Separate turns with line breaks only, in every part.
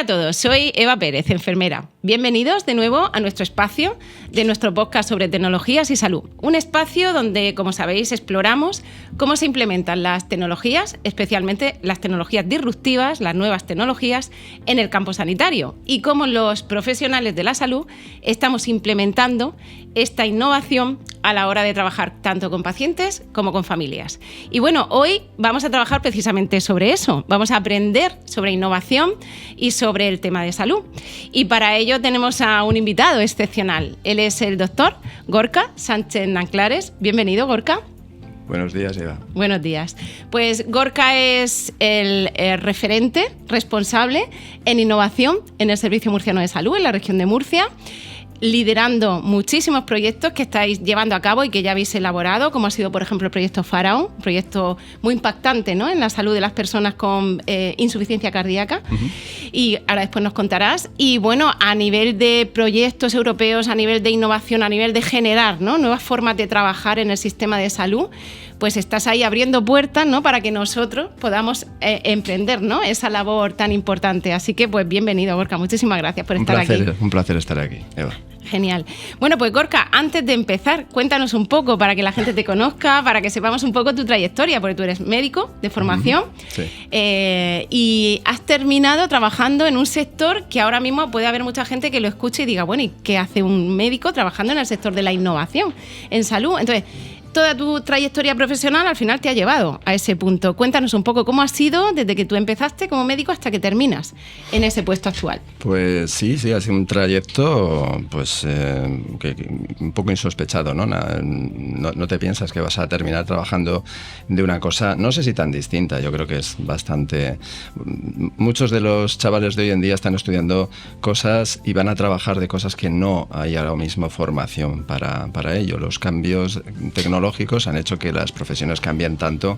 a todos, soy Eva Pérez, enfermera. Bienvenidos de nuevo a nuestro espacio de nuestro podcast sobre tecnologías y salud. Un espacio donde, como sabéis, exploramos cómo se implementan las tecnologías, especialmente las tecnologías disruptivas, las nuevas tecnologías, en el campo sanitario y cómo los profesionales de la salud estamos implementando esta innovación a la hora de trabajar tanto con pacientes como con familias. Y bueno, hoy vamos a trabajar precisamente sobre eso. Vamos a aprender sobre innovación y sobre el tema de salud. Y para ello tenemos a un invitado excepcional. Él es el doctor Gorka Sánchez Nanclares. Bienvenido, Gorka.
Buenos días, Eva.
Buenos días. Pues Gorka es el referente responsable en innovación en el Servicio Murciano de Salud, en la región de Murcia, liderando muchísimos proyectos que estáis llevando a cabo y que ya habéis elaborado, como ha sido, por ejemplo, el proyecto Faraón, un proyecto muy impactante, ¿no?, en la salud de las personas con insuficiencia cardíaca. Uh-huh. Y ahora después nos contarás. Y bueno, a nivel de proyectos europeos, a nivel de innovación, a nivel de generar, ¿no?, nuevas formas de trabajar en el sistema de salud, pues estás ahí abriendo puertas, ¿no?, para que nosotros podamos emprender, ¿no?, esa labor tan importante. Así que, pues, bienvenido, Gorka. Muchísimas gracias por estar aquí.
Un placer estar aquí, Eva.
Genial. Bueno, pues Gorka, antes de empezar, cuéntanos un poco para que la gente te conozca, para que sepamos un poco tu trayectoria, porque tú eres médico de formación.
Sí.
Y has terminado trabajando en un sector que ahora mismo puede haber mucha gente que lo escuche y diga, bueno, ¿y qué hace un médico trabajando en el sector de la innovación en salud? Entonces, toda tu trayectoria profesional al final te ha llevado a ese punto. Cuéntanos un poco cómo ha sido desde que tú empezaste como médico hasta que terminas en ese puesto actual.
Pues sí, ha sido un trayecto pues que un poco insospechado, ¿no? No te piensas que vas a terminar trabajando de una cosa, no sé si tan distinta, yo creo que es bastante... Muchos de los chavales de hoy en día están estudiando cosas y van a trabajar de cosas que no hay ahora mismo formación para ello. Los cambios tecnológicos han hecho que las profesiones cambien tanto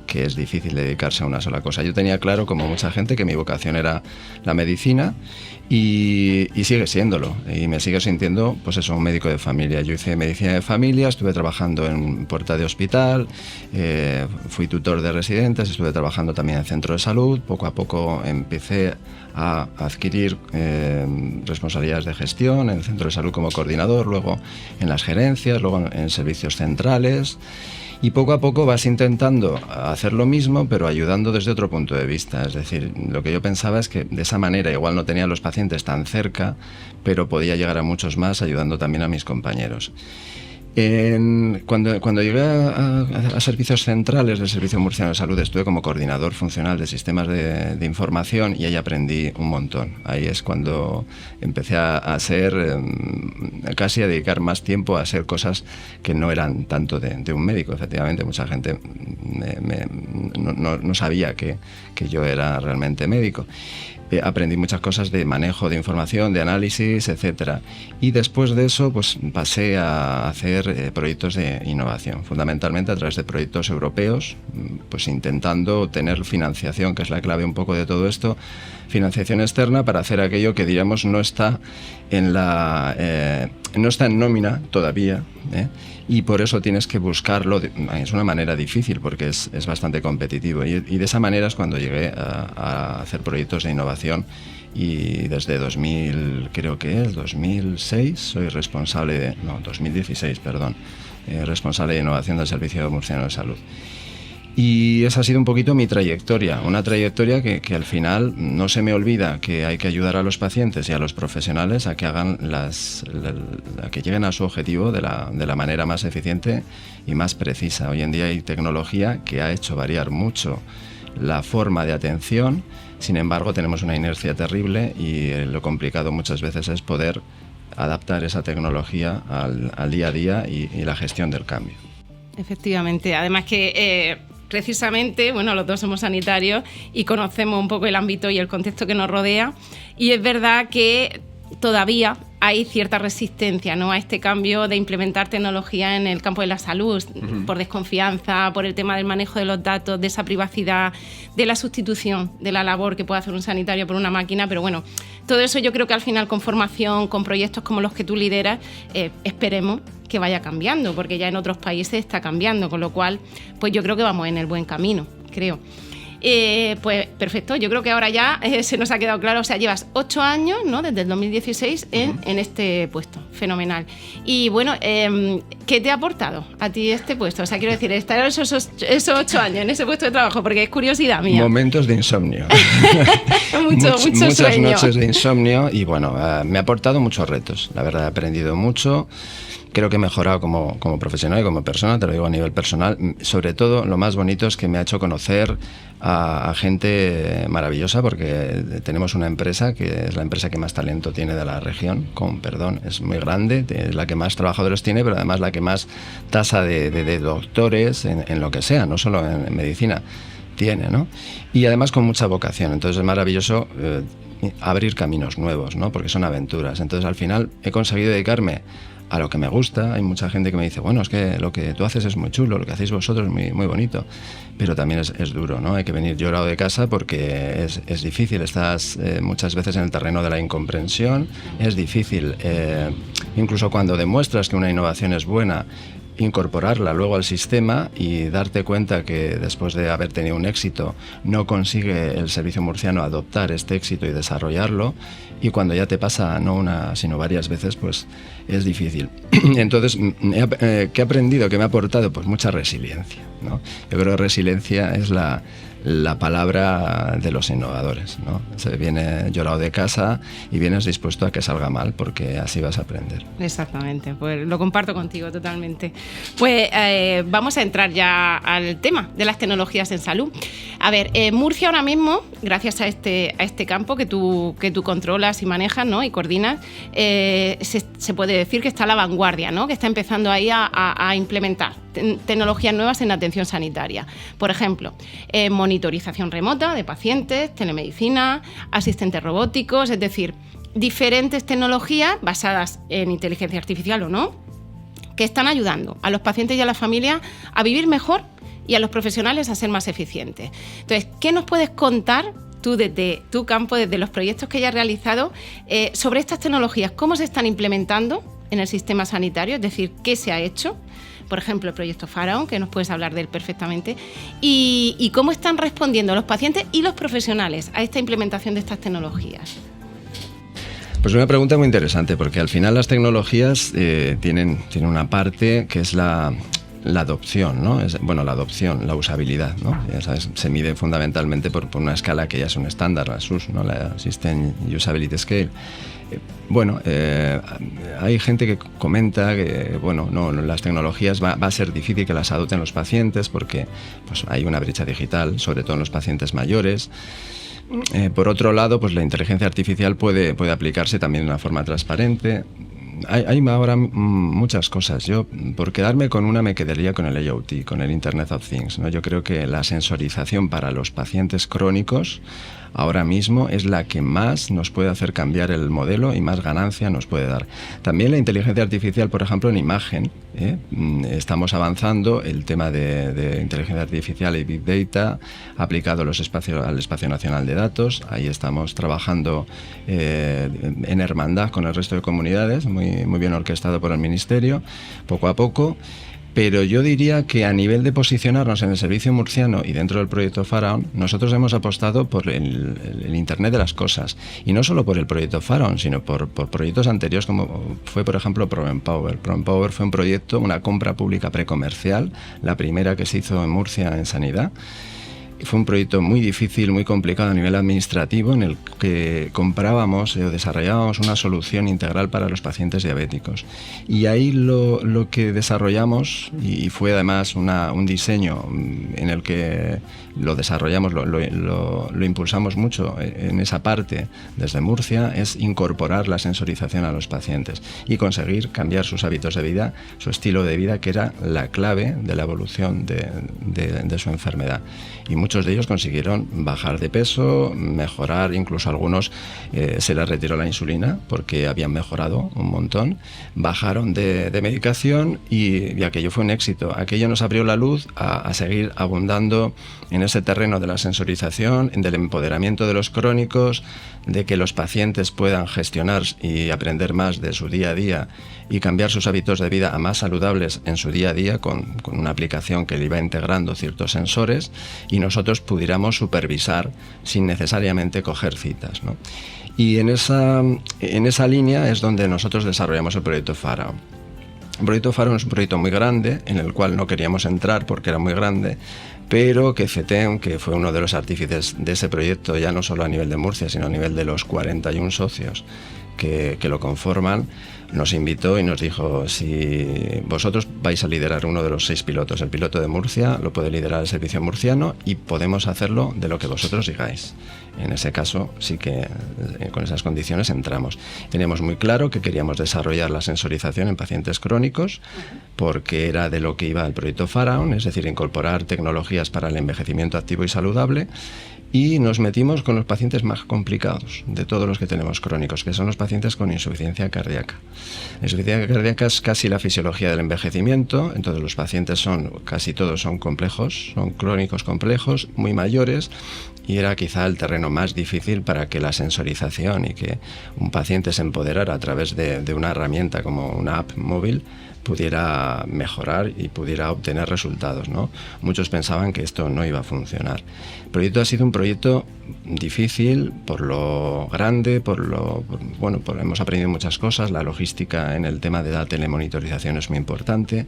que es difícil dedicarse a una sola cosa. Yo tenía claro, como mucha gente, que mi vocación era la medicina y sigue siéndolo. Y me sigue sintiendo, pues eso, un médico de familia. Yo hice medicina de familia, estuve trabajando en puerta de hospital, fui tutor de residentes, estuve trabajando también en centro de salud. Poco a poco empecé a adquirir responsabilidades de gestión en el centro de salud como coordinador, luego en las gerencias, luego en servicios centrales. Y poco a poco vas intentando hacer lo mismo, pero ayudando desde otro punto de vista. Es decir, lo que yo pensaba es que de esa manera igual no tenía a los pacientes tan cerca, pero podía llegar a muchos más ayudando también a mis compañeros. Cuando llegué a servicios centrales del Servicio Murciano de Salud, estuve como coordinador funcional de sistemas de información y ahí aprendí un montón. Ahí es cuando empecé a ser, casi a dedicar más tiempo a hacer cosas que no eran tanto de un médico. Efectivamente, mucha gente no sabía que yo era realmente médico. Aprendí muchas cosas de manejo de información, de análisis, etcétera. Y después de eso, pues pasé a hacer proyectos de innovación, fundamentalmente a través de proyectos europeos, pues intentando tener financiación, que es la clave un poco de todo esto, financiación externa para hacer aquello que, diríamos, no está en nómina todavía, y por eso tienes que buscarlo. Es una manera difícil porque es bastante competitivo y de esa manera es cuando llegué a hacer proyectos de innovación y desde 2006 soy responsable 2016, responsable de innovación del Servicio Murciano de Salud. Y esa ha sido un poquito mi trayectoria, una trayectoria que al final no se me olvida que hay que ayudar a los pacientes y a los profesionales a que hagan a que lleguen a su objetivo de la manera más eficiente y más precisa. Hoy en día hay tecnología que ha hecho variar mucho la forma de atención, sin embargo tenemos una inercia terrible y lo complicado muchas veces es poder adaptar esa tecnología al día a día y la gestión del cambio.
Efectivamente, además que precisamente, bueno, los dos somos sanitarios y conocemos un poco el ámbito y el contexto que nos rodea, y es verdad que todavía hay cierta resistencia, ¿no?, a este cambio de implementar tecnología en el campo de la salud, por desconfianza, por el tema del manejo de los datos, de esa privacidad, de la sustitución de la labor que puede hacer un sanitario por una máquina. Pero bueno, todo eso yo creo que al final con formación, con proyectos como los que tú lideras, esperemos que vaya cambiando, porque ya en otros países está cambiando, con lo cual pues yo creo que vamos en el buen camino, creo. Pues perfecto, yo creo que ahora ya se nos ha quedado claro. O sea, llevas 8 años, ¿no?, desde el 2016 en este puesto. Fenomenal. Y bueno, ¿qué te ha aportado a ti este puesto? O sea, quiero decir, estar esos 8 años en ese puesto de trabajo, porque es curiosidad mía.
Momentos de insomnio.
mucho
muchas
sueño.
Noches de insomnio y bueno, me ha aportado muchos retos. La verdad, he aprendido mucho. Creo que he mejorado como profesional y como persona, te lo digo a nivel personal. Sobre todo, lo más bonito es que me ha hecho conocer a gente maravillosa, porque tenemos una empresa que es la empresa que más talento tiene de la región, es muy grande, es la que más trabajadores tiene, pero además la que más tasa de doctores en lo que sea, no solo en medicina, tiene, ¿no? Y además con mucha vocación. Entonces es maravilloso abrir caminos nuevos, ¿no? Porque son aventuras. Entonces al final he conseguido dedicarme a lo que me gusta. Hay mucha gente que me dice, bueno, es que lo que tú haces es muy chulo, lo que hacéis vosotros es muy, muy bonito, pero también es duro, ¿no? Hay que venir llorado de casa porque es difícil, estás muchas veces en el terreno de la incomprensión, es difícil, incluso cuando demuestras que una innovación es buena, incorporarla luego al sistema y darte cuenta que después de haber tenido un éxito no consigue el servicio murciano adoptar este éxito y desarrollarlo, y cuando ya te pasa no una sino varias veces, pues es difícil. Entonces, ¿qué he aprendido? ¿Qué me ha aportado? Pues mucha resiliencia, ¿no? Yo creo que resiliencia es la palabra de los innovadores, ¿no? Se viene llorado de casa y vienes dispuesto a que salga mal, porque así vas a aprender.
Exactamente, pues lo comparto contigo totalmente. Pues vamos a entrar ya al tema de las tecnologías en salud. A ver, Murcia ahora mismo, gracias a este campo que tú controlas y manejas, ¿no?, y coordinas, se puede decir que está a la vanguardia, ¿no?, que está empezando ahí a implementar tecnologías nuevas en atención sanitaria. Por ejemplo, monitorización remota de pacientes, telemedicina, asistentes robóticos, es decir, diferentes tecnologías basadas en inteligencia artificial o no, que están ayudando a los pacientes y a la familia a vivir mejor y a los profesionales a ser más eficientes. Entonces, ¿qué nos puedes contar tú desde tu campo, desde los proyectos que hayas realizado, sobre estas tecnologías? ¿Cómo se están implementando en el sistema sanitario? Es decir, ¿qué se ha hecho? Por ejemplo, el proyecto Faraón, que nos puedes hablar de él perfectamente, y cómo están respondiendo los pacientes y los profesionales a esta implementación de estas tecnologías.
Pues una pregunta muy interesante, porque al final las tecnologías tienen una parte que es la adopción, ¿no? La adopción, la usabilidad, ¿no? Ya sabes, se mide fundamentalmente por una escala que ya es un estándar, la SUS, ¿no?, la System Usability Scale. Hay gente que comenta que las tecnologías va a ser difícil que las adopten los pacientes, porque pues, hay una brecha digital, sobre todo en los pacientes mayores. Por otro lado, pues la inteligencia artificial puede aplicarse también de una forma transparente. Hay ahora muchas cosas. Yo, por quedarme con una, me quedaría con el IoT, con el Internet of Things, ¿no? Yo creo que la sensorización para los pacientes crónicos ahora mismo es la que más nos puede hacer cambiar el modelo y más ganancia nos puede dar. También la inteligencia artificial, por ejemplo, en imagen. Estamos avanzando el tema de inteligencia artificial y Big Data aplicado al Espacio Nacional de Datos. Ahí estamos trabajando en hermandad con el resto de comunidades, muy bien orquestado por el Ministerio, poco a poco. Pero yo diría que a nivel de posicionarnos en el servicio murciano y dentro del proyecto Faraón, nosotros hemos apostado por el Internet de las cosas. Y no solo por el proyecto Faraón, sino por proyectos anteriores, como fue, por ejemplo, ProEmpower. ProEmpower fue un proyecto, una compra pública precomercial, la primera que se hizo en Murcia en sanidad. Fue un proyecto muy difícil, muy complicado a nivel administrativo, en el que comprábamos o desarrollábamos una solución integral para los pacientes diabéticos. Y ahí lo que desarrollamos, y fue además un diseño en el que lo desarrollamos, lo impulsamos mucho en esa parte desde Murcia, es incorporar la sensorización a los pacientes y conseguir cambiar sus hábitos de vida, su estilo de vida, que era la clave de la evolución de su enfermedad. Y muchos de ellos consiguieron bajar de peso, mejorar, incluso algunos se les retiró la insulina porque habían mejorado un montón, bajaron de medicación y aquello fue un éxito. Aquello nos abrió la luz a seguir abundando en ese terreno de la sensorización, del empoderamiento de los crónicos, de que los pacientes puedan gestionar y aprender más de su día a día y cambiar sus hábitos de vida a más saludables en su día a día con una aplicación que le iba integrando ciertos sensores, y nosotros nosotros pudiéramos supervisar sin necesariamente coger citas, ¿no? Y en esa línea es donde nosotros desarrollamos el proyecto Faraón. El proyecto Faraón es un proyecto muy grande, en el cual no queríamos entrar porque era muy grande, pero que CETEM, que fue uno de los artífices de ese proyecto, ya no solo a nivel de Murcia, sino a nivel de los 41 socios que lo conforman, nos invitó y nos dijo: si vosotros vais a liderar uno de los 6 pilotos, el piloto de Murcia lo puede liderar el servicio murciano y podemos hacerlo de lo que vosotros digáis. En ese caso sí que con esas condiciones entramos. Teníamos muy claro que queríamos desarrollar la sensorización en pacientes crónicos, porque era de lo que iba el proyecto Faraón, es decir, incorporar tecnologías para el envejecimiento activo y saludable. Y nos metimos con los pacientes más complicados de todos los que tenemos crónicos, que son los pacientes con insuficiencia cardíaca. La insuficiencia cardíaca es casi la fisiología del envejecimiento, entonces los pacientes casi todos son complejos, son crónicos complejos, muy mayores, y era quizá el terreno más difícil para que la sensorización y que un paciente se empoderara a través de una herramienta como una app móvil pudiera mejorar y pudiera obtener resultados, ¿no? Muchos pensaban que esto no iba a funcionar. El proyecto ha sido un proyecto difícil por lo grande, hemos aprendido muchas cosas. La logística en el tema de la telemonitorización es muy importante,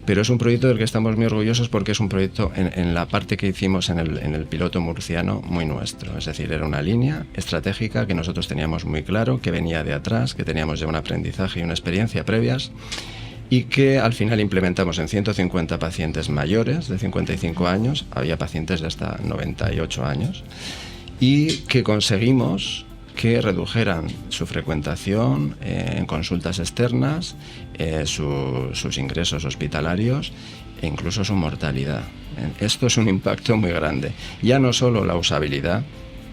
pero es un proyecto del que estamos muy orgullosos porque es un proyecto en la parte que hicimos en el piloto murciano muy nuestro. Es decir, era una línea estratégica que nosotros teníamos muy claro, que venía de atrás, que teníamos ya un aprendizaje y una experiencia previas, y que al final implementamos en 150 pacientes mayores de 55 años, había pacientes de hasta 98 años, y que conseguimos que redujeran su frecuentación en consultas externas, sus ingresos hospitalarios e incluso su mortalidad. Esto es un impacto muy grande. Ya no solo la usabilidad,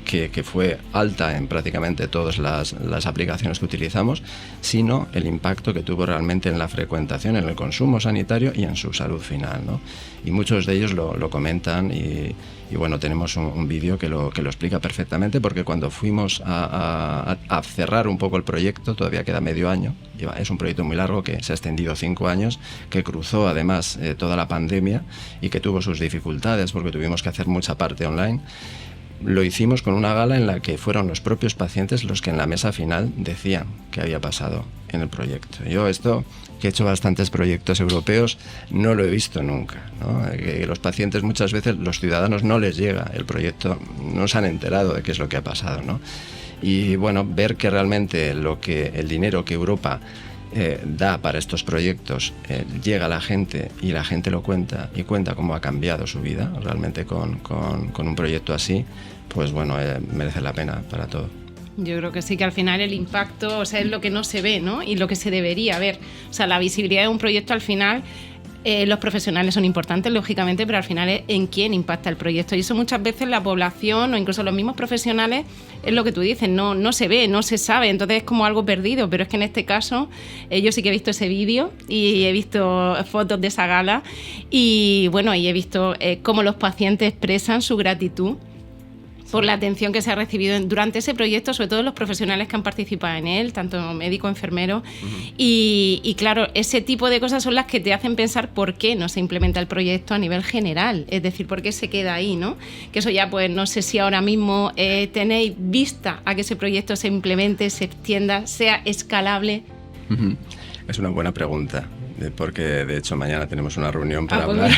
que fue alta en prácticamente todas las aplicaciones que utilizamos, sino el impacto que tuvo realmente en la frecuentación, en el consumo sanitario y en su salud final, ¿no? Y muchos de ellos lo comentan y bueno, tenemos un vídeo que lo explica perfectamente, porque cuando fuimos a cerrar un poco el proyecto, todavía queda medio año, es un proyecto muy largo que se ha extendido 5 años, que cruzó además toda la pandemia y que tuvo sus dificultades porque tuvimos que hacer mucha parte online. Lo hicimos con una gala en la que fueron los propios pacientes los que en la mesa final decían qué había pasado en el proyecto. Yo esto, que he hecho bastantes proyectos europeos, no lo he visto nunca, ¿no? Que los pacientes muchas veces, los ciudadanos no les llega el proyecto, no se han enterado de qué es lo que ha pasado, ¿no? Y bueno, ver que realmente el dinero que Europa da para estos proyectos llega a la gente y la gente lo cuenta y cuenta cómo ha cambiado su vida realmente con un proyecto así, pues bueno, merece la pena para todo.
Yo creo que sí, que al final el impacto, o sea, es lo que no se ve, ¿no? Y lo que se debería ver. O sea, la visibilidad de un proyecto al final, los profesionales son importantes, lógicamente, pero al final es en quién impacta el proyecto. Y eso muchas veces la población o incluso los mismos profesionales, es lo que tú dices, no se ve, no se sabe, entonces es como algo perdido. Pero es que en este caso, yo sí que he visto ese vídeo y he visto fotos de esa gala y bueno, y he visto cómo los pacientes expresan su gratitud por la atención que se ha recibido durante ese proyecto, sobre todo los profesionales que han participado en él, tanto médico, enfermero, y claro, ese tipo de cosas son las que te hacen pensar por qué no se implementa el proyecto a nivel general, es decir, por qué se queda ahí, ¿no? Que eso ya, pues no sé si ahora mismo tenéis vista a que ese proyecto se implemente, se extienda, sea escalable.
Es una buena pregunta, porque de hecho mañana tenemos una reunión para hablar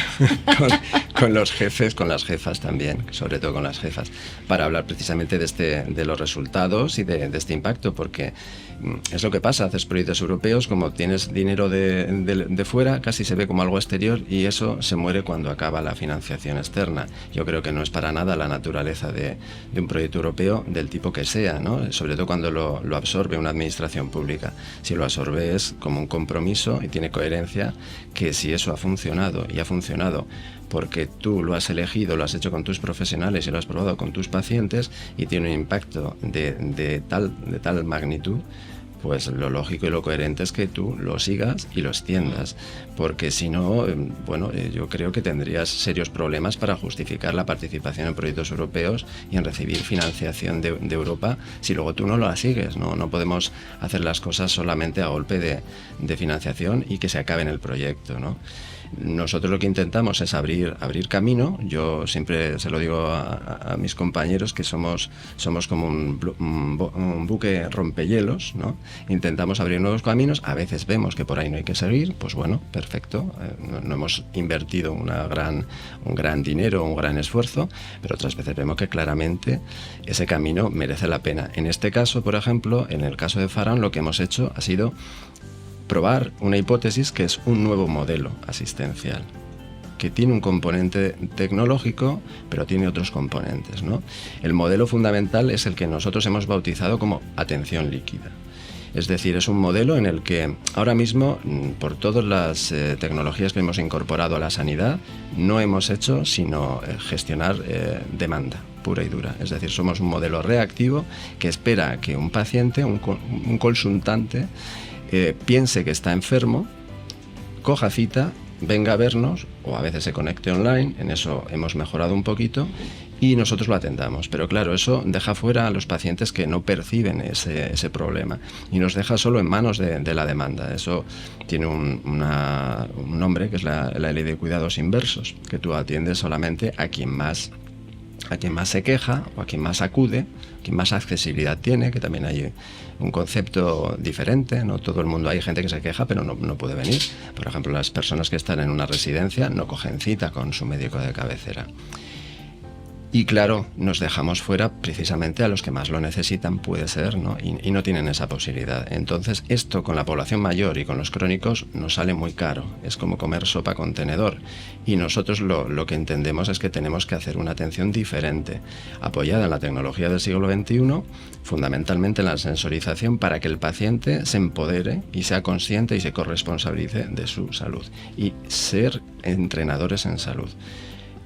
con los jefes, con las jefas también, sobre todo con las jefas, para hablar precisamente de los resultados y de este impacto, porque es lo que pasa, haces proyectos europeos, como tienes dinero de fuera, casi se ve como algo exterior y eso se muere cuando acaba la financiación externa. Yo creo que no es para nada la naturaleza de un proyecto europeo del tipo que sea, ¿no? Sobre todo cuando lo absorbe una administración pública. Si lo absorbe es como un compromiso y tiene coherencia, que si eso ha funcionado y ha funcionado porque tú lo has elegido, lo has hecho con tus profesionales y lo has probado con tus pacientes y tiene un impacto de tal magnitud, pues lo lógico y lo coherente es que tú lo sigas y lo extiendas, porque si no, bueno, yo creo que tendrías serios problemas para justificar la participación en proyectos europeos y en recibir financiación de Europa si luego tú no la sigues, ¿no? No podemos hacer las cosas solamente a golpe de financiación y que se acabe en el proyecto, ¿no? nosotros lo que intentamos es abrir camino. Yo siempre se lo digo a mis compañeros que somos como un buque rompehielos, ¿no? Intentamos abrir nuevos caminos. A veces vemos que por ahí no hay que seguir, pues bueno, perfecto. No hemos invertido un gran dinero, un gran esfuerzo, pero otras veces vemos que claramente ese camino merece la pena. En este caso, por ejemplo, en el caso de Faraón, lo que hemos hecho ha sido probar una hipótesis que es un nuevo modelo asistencial, que tiene un componente tecnológico, pero tiene otros componentes, ¿no? El modelo fundamental es el que nosotros hemos bautizado como atención líquida. Es decir, es un modelo en el que ahora mismo, por todas las tecnologías que hemos incorporado a la sanidad, no hemos hecho sino gestionar demanda pura y dura. Es decir, somos un modelo reactivo que espera que un paciente, un consultante, piense que está enfermo, coja cita, venga a vernos, o a veces se conecte online, en eso hemos mejorado un poquito, y nosotros lo atendamos. Pero claro, eso deja fuera a los pacientes que no perciben ese problema y nos deja solo en manos de la demanda. Eso tiene un nombre, que es la ley de cuidados inversos, que tú atiendes solamente a quien más se queja o a quien más acude, quien más accesibilidad tiene, que también hay un concepto diferente, no todo el mundo, hay gente que se queja pero no puede venir. Por ejemplo, las personas que están en una residencia no cogen cita con su médico de cabecera. Y claro, nos dejamos fuera precisamente a los que más lo necesitan, puede ser, ¿no? Y no tienen esa posibilidad. Entonces, esto con la población mayor y con los crónicos nos sale muy caro. Es como comer sopa con tenedor. Y nosotros lo que entendemos es que tenemos que hacer una atención diferente, apoyada en la tecnología del siglo XXI, fundamentalmente en la sensorización, para que el paciente se empodere y sea consciente y se corresponsabilice de su salud. Y ser entrenadores en salud.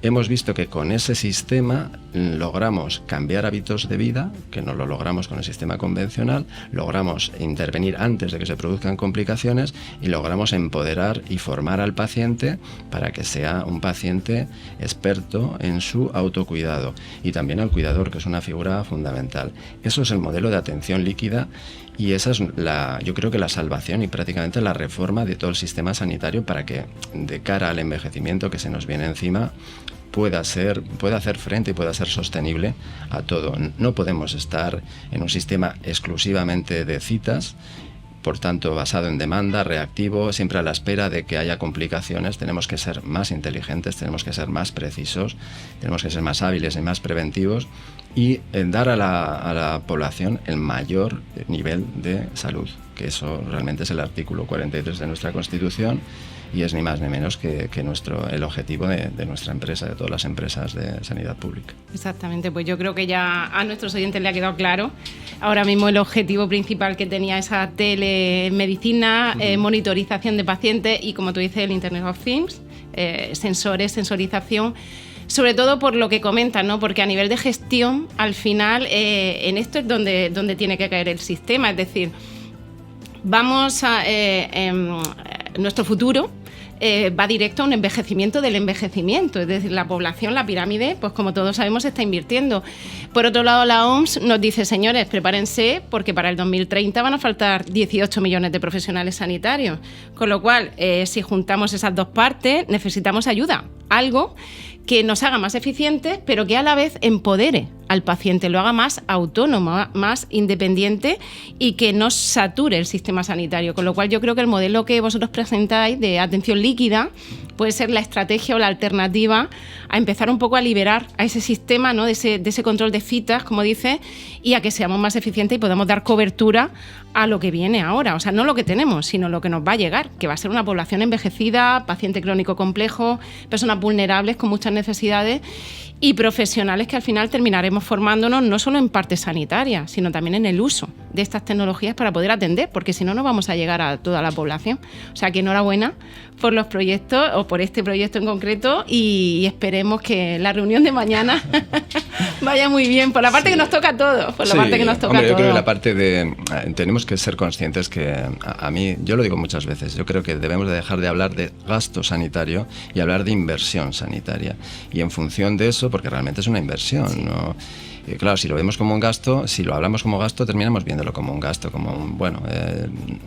Hemos visto que con ese sistema logramos cambiar hábitos de vida, que no lo logramos con el sistema convencional, logramos intervenir antes de que se produzcan complicaciones y logramos empoderar y formar al paciente para que sea un paciente experto en su autocuidado, y también al cuidador, que es una figura fundamental. Eso es el modelo de atención líquida. Y esa es yo creo que la salvación y prácticamente la reforma de todo el sistema sanitario, para que de cara al envejecimiento que se nos viene encima pueda hacer frente y pueda ser sostenible a todo. No podemos estar en un sistema exclusivamente de citas, por tanto basado en demanda, reactivo, siempre a la espera de que haya complicaciones. Tenemos que ser más inteligentes, tenemos que ser más precisos, tenemos que ser más hábiles y más preventivos, y dar a la población el mayor nivel de salud, que eso realmente es el artículo 43 de nuestra Constitución, y es ni más ni menos que el objetivo de nuestra empresa, de todas las empresas de sanidad pública.
Exactamente, pues yo creo que ya a nuestros oyentes le ha quedado claro ahora mismo el objetivo principal que tenía esa telemedicina, monitorización de pacientes y, como tú dices, el Internet of Things, sensorización, sobre todo por lo que comentan, ¿no? Porque a nivel de gestión, al final, en esto es donde tiene que caer el sistema, es decir, vamos a nuestro futuro va directo a un envejecimiento del envejecimiento, es decir, la población, la pirámide, pues como todos sabemos, está invirtiendo. Por otro lado, la OMS nos dice, señores, prepárense porque para el 2030 van a faltar 18 millones de profesionales sanitarios, con lo cual, si juntamos esas dos partes, necesitamos ayuda, algo que nos haga más eficientes, pero que a la vez empodere al paciente, lo haga más autónomo, más independiente y que no sature el sistema sanitario. Con lo cual yo creo que el modelo que vosotros presentáis de atención líquida puede ser la estrategia o la alternativa a empezar un poco a liberar a ese sistema, ¿no? de ese control de citas, como dice, y a que seamos más eficientes y podamos dar cobertura a lo que viene ahora. O sea, no lo que tenemos, sino lo que nos va a llegar, que va a ser una población envejecida, paciente crónico complejo, personas vulnerables con muchas necesidades y profesionales que al final terminaremos formándonos no solo en parte sanitaria, sino también en el uso de estas tecnologías para poder atender, porque si no, no vamos a llegar a toda la población. O sea, que enhorabuena por los proyectos o por este proyecto en concreto y esperemos que la reunión de mañana vaya muy bien, por la parte que nos toca a todos, por la parte que nos toca a todos.
Yo creo que la parte de... tenemos que ser conscientes que a mí, yo lo digo muchas veces, yo creo que debemos de dejar de hablar de gasto sanitario y hablar de inversión sanitaria. Y en función de eso, porque realmente es una inversión, ¿no? Claro, si lo vemos como un gasto, si lo hablamos como gasto, terminamos viéndolo como un gasto, como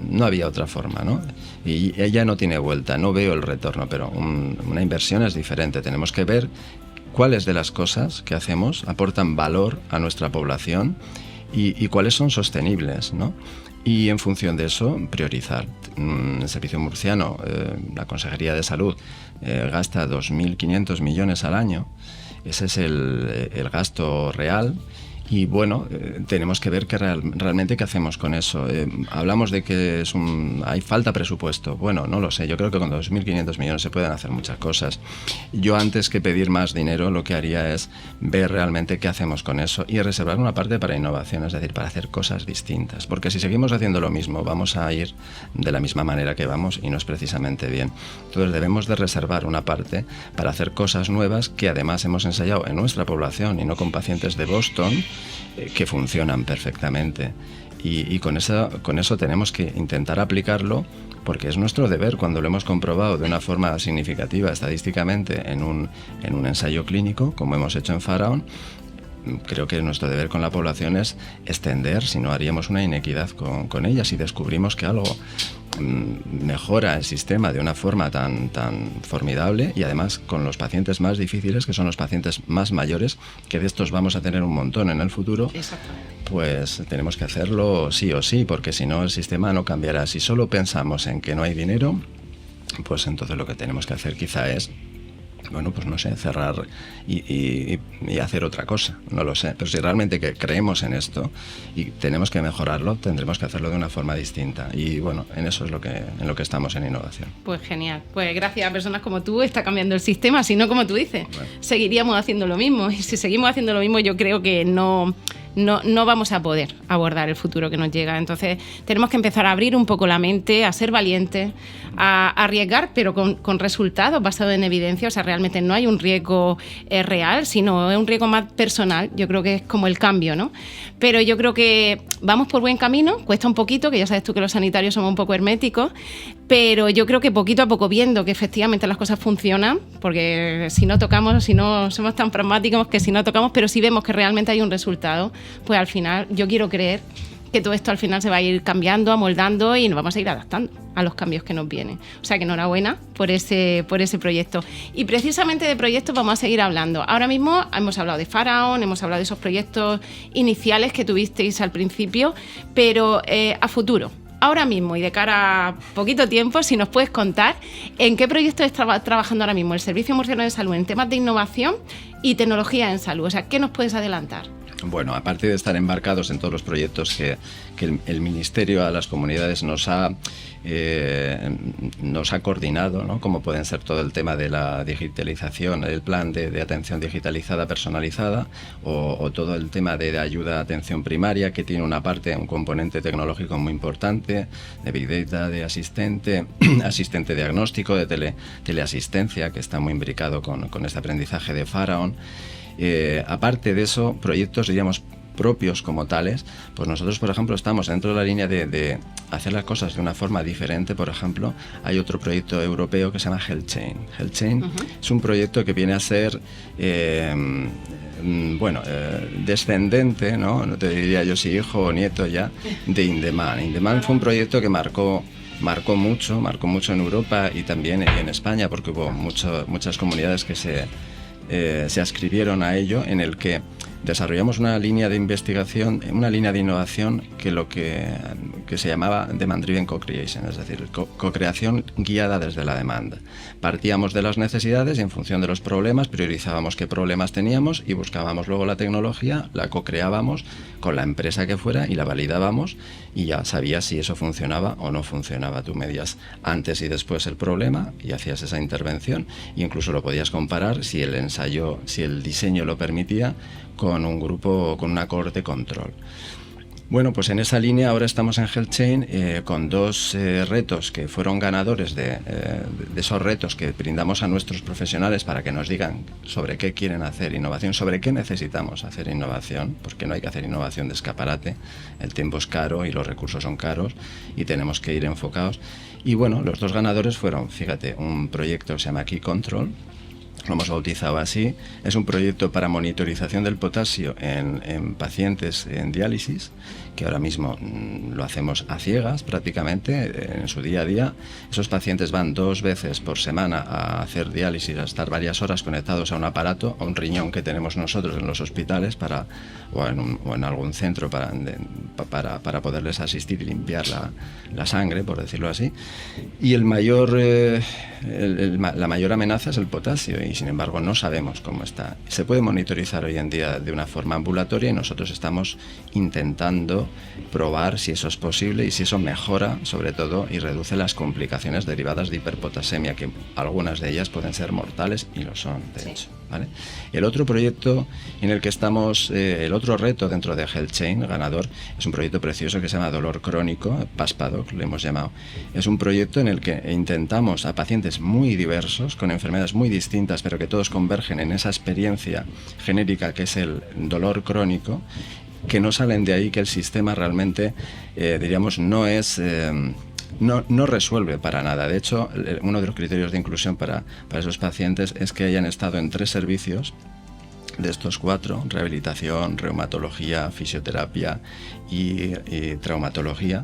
no había otra forma, ¿no? Y ella no tiene vuelta, no veo el retorno, pero una inversión es diferente. Tenemos que ver cuáles de las cosas que hacemos aportan valor a nuestra población y cuáles son sostenibles, ¿no? Y en función de eso, priorizar. El Servicio Murciano, la Consejería de Salud, gasta 2.500 millones al año. Ese es el gasto real. Y bueno, tenemos que ver realmente qué hacemos con eso. Hablamos de que hay falta presupuesto. Bueno, no lo sé. Yo creo que con 2.500 millones se pueden hacer muchas cosas. Yo, antes que pedir más dinero, lo que haría es ver realmente qué hacemos con eso y reservar una parte para innovación, es decir, para hacer cosas distintas. Porque si seguimos haciendo lo mismo, vamos a ir de la misma manera que vamos y no es precisamente bien. Entonces debemos de reservar una parte para hacer cosas nuevas que además hemos ensayado en nuestra población y no con pacientes de Boston, que funcionan perfectamente. Y con eso tenemos que intentar aplicarlo, porque es nuestro deber. Cuando lo hemos comprobado de una forma significativa estadísticamente en un ensayo clínico, como hemos hecho en Faraón, creo que nuestro deber con la población es extender, si no haríamos una inequidad con ella. Si descubrimos que algo mejora el sistema de una forma tan formidable, y además con los pacientes más difíciles, que son los pacientes más mayores, que de estos vamos a tener un montón en el futuro, pues tenemos que hacerlo sí o sí, porque si no el sistema no cambiará. Si solo pensamos en que no hay dinero, pues entonces lo que tenemos que hacer quizá es, pues no sé, cerrar y hacer otra cosa, no lo sé. Pero si realmente creemos en esto y tenemos que mejorarlo, tendremos que hacerlo de una forma distinta. Y bueno, en eso es en lo que estamos en innovación.
Pues genial. Pues gracias a personas como tú está cambiando el sistema, si no, como tú dices, seguiríamos haciendo lo mismo. Y si seguimos haciendo lo mismo, yo creo que no vamos a poder abordar el futuro que nos llega. Entonces tenemos que empezar a abrir un poco la mente, a ser valientes, a arriesgar, pero con resultados basados en evidencia. O sea, realmente no hay un riesgo real, sino es un riesgo más personal. Yo creo que es como el cambio, ¿no? Pero yo creo que vamos por buen camino, cuesta un poquito, que ya sabes tú que los sanitarios somos un poco herméticos, pero yo creo que poquito a poco, viendo que efectivamente las cosas funcionan, porque si no tocamos, si no somos tan pragmáticos que si no tocamos, pero si vemos que realmente hay un resultado, pues al final yo quiero creer que todo esto al final se va a ir cambiando, amoldando y nos vamos a ir adaptando a los cambios que nos vienen. O sea que enhorabuena por ese proyecto. Y precisamente de proyectos vamos a seguir hablando. Ahora mismo hemos hablado de Faraón, hemos hablado de esos proyectos iniciales que tuvisteis al principio, pero a futuro, ahora mismo y de cara a poquito tiempo, si nos puedes contar en qué proyecto está trabajando ahora mismo el Servicio Murciano de Salud en temas de innovación y tecnología en salud. O sea, ¿qué nos puedes adelantar?
Bueno, aparte de estar embarcados en todos los proyectos que el Ministerio a las comunidades nos ha coordinado, ¿no? Como pueden ser todo el tema de la digitalización, el plan de atención digitalizada personalizada, o todo el tema de ayuda a atención primaria, que tiene un componente tecnológico muy importante, de Big Data, de asistente diagnóstico, de teleasistencia, que está muy imbricado con este aprendizaje de Faraón. Aparte de eso, proyectos, diríamos, propios como tales, pues nosotros, por ejemplo, estamos dentro de la línea de hacer las cosas de una forma diferente. Por ejemplo, hay otro proyecto europeo que se llama HealthChain. HealthChain es un proyecto que viene a ser descendente, ¿no? No te diría yo si hijo o nieto ya, de InDemand. InDemand fue un proyecto que marcó mucho en Europa y también en España, porque hubo muchas comunidades que se adscribieron a ello, en el que desarrollamos una línea de investigación, una línea de innovación que se llamaba Demand Driven Co-Creation, es decir, co-creación guiada desde la demanda. Partíamos de las necesidades y en función de los problemas priorizábamos qué problemas teníamos y buscábamos luego la tecnología, la co-creábamos con la empresa que fuera y la validábamos y ya sabías si eso funcionaba o no funcionaba. Tú medías antes y después el problema y hacías esa intervención e incluso lo podías comparar si el diseño lo permitía con un grupo, con una cohorte control. Bueno, pues en esa línea ahora estamos en HealthChain con dos retos que fueron ganadores de esos retos que brindamos a nuestros profesionales para que nos digan sobre qué quieren hacer innovación, sobre qué necesitamos hacer innovación, porque no hay que hacer innovación de escaparate, el tiempo es caro y los recursos son caros y tenemos que ir enfocados. Y bueno, los dos ganadores fueron, fíjate, un proyecto que se llama Key Control, lo hemos bautizado así. Es un proyecto para monitorización del potasio en pacientes en diálisis, que ahora mismo lo hacemos a ciegas prácticamente en su día a día. Esos pacientes van 2 veces por semana a hacer diálisis, a estar varias horas conectados a un aparato, a un riñón que tenemos nosotros en los hospitales o en algún centro para poderles asistir y limpiar la sangre, por decirlo así. Y la mayor amenaza es el potasio, y sin embargo no sabemos cómo está. Se puede monitorizar hoy en día de una forma ambulatoria, y nosotros estamos intentando probar si eso es posible y si eso mejora, sobre todo, y reduce las complicaciones derivadas de hiperpotasemia, que algunas de ellas pueden ser mortales y lo son, de hecho. ¿Vale? El otro proyecto en el que estamos, el otro reto dentro de HealthChain, ganador, es un proyecto precioso que se llama Dolor Crónico, PASPADOC, lo hemos llamado. Es un proyecto en el que intentamos a pacientes muy diversos, con enfermedades muy distintas, pero que todos convergen en esa experiencia genérica que es el dolor crónico, que no salen de ahí, que el sistema realmente, diríamos, no es... No resuelve para nada. De hecho, uno de los criterios de inclusión para esos pacientes es que hayan estado en 3 servicios de estos 4, rehabilitación, reumatología, fisioterapia y traumatología,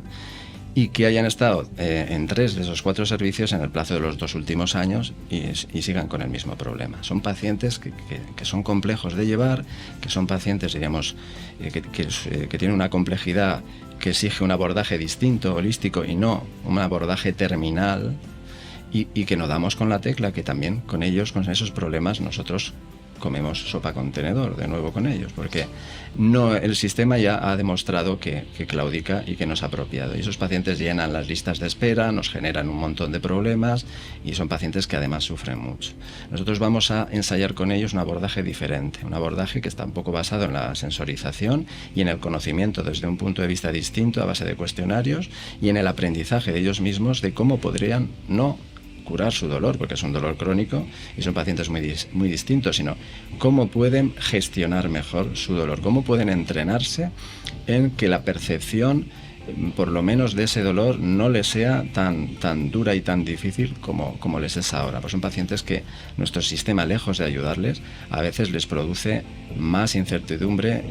y que hayan estado en 3 de esos 4 servicios en el plazo de los 2 últimos años y sigan con el mismo problema. Son pacientes que son complejos de llevar, que son pacientes, diríamos, que tienen una complejidad que exige un abordaje distinto, holístico, y no un abordaje terminal, y que no damos con la tecla que también con ellos, con esos problemas, nosotros comemos sopa con tenedor de nuevo con ellos, porque el sistema ya ha demostrado que claudica y que no es apropiado. Y esos pacientes llenan las listas de espera, nos generan un montón de problemas, y son pacientes que además sufren mucho. Nosotros vamos a ensayar con ellos un abordaje diferente, un abordaje que está un poco basado en la sensorización y en el conocimiento desde un punto de vista distinto, a base de cuestionarios, y en el aprendizaje de ellos mismos de cómo podrían no curar su dolor, porque es un dolor crónico y son pacientes muy distintos, sino cómo pueden gestionar mejor su dolor, cómo pueden entrenarse en que la percepción, por lo menos de ese dolor, no les sea tan dura y tan difícil como les es ahora. Pues son pacientes que nuestro sistema, lejos de ayudarles, a veces les produce más incertidumbre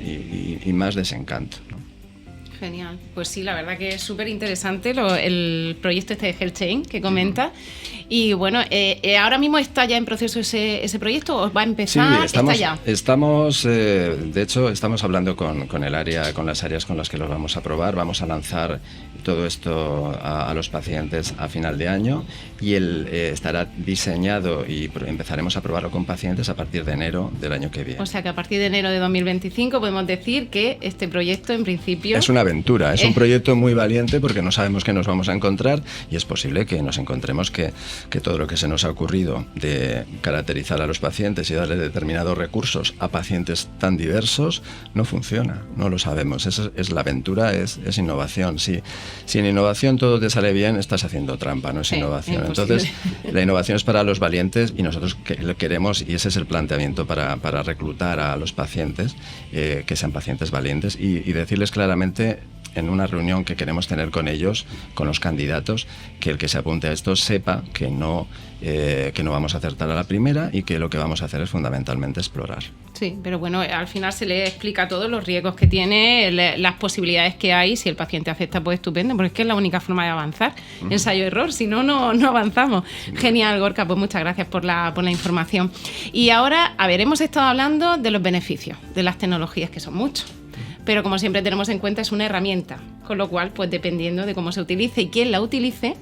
y más desencanto, ¿no?
Genial. Pues sí, la verdad que es súper interesante el proyecto de HealthChain que comenta. Y bueno, ¿ahora mismo está ya en proceso ese proyecto o va a empezar?
Sí, de hecho, estamos hablando con las áreas con las que lo vamos a probar. Vamos a lanzar todo esto a los pacientes a final de año, y estará diseñado y empezaremos a probarlo con pacientes a partir de enero del año que viene.
O sea que a partir de enero de 2025 podemos decir que este proyecto en principio...
Es una aventura, es un proyecto muy valiente, porque no sabemos qué nos vamos a encontrar, y es posible que nos encontremos que todo lo que se nos ha ocurrido de caracterizar a los pacientes y darle determinados recursos a pacientes tan diversos no funciona, no lo sabemos. Esa es la aventura, es innovación. Si en innovación todo te sale bien, estás haciendo trampa, no es innovación. Entonces, la innovación es para los valientes, y nosotros lo queremos, y ese es el planteamiento para reclutar a los pacientes, que sean pacientes valientes, y decirles claramente en una reunión que queremos tener con ellos, con los candidatos, que el que se apunte a esto sepa que no vamos a acertar a la primera, y que lo que vamos a hacer es fundamentalmente explorar.
Sí, pero bueno, al final se le explica todos los riesgos que tiene, las posibilidades que hay. Si el paciente acepta, pues estupendo, porque es que es la única forma de avanzar. Ensayo-error, si no, no avanzamos. Sí. Genial, Gorka, pues muchas gracias por la información. Y ahora, hemos estado hablando de los beneficios de las tecnologías, que son muchos. Pero como siempre tenemos en cuenta, es una herramienta, con lo cual, pues dependiendo de cómo se utilice y quién la utilice,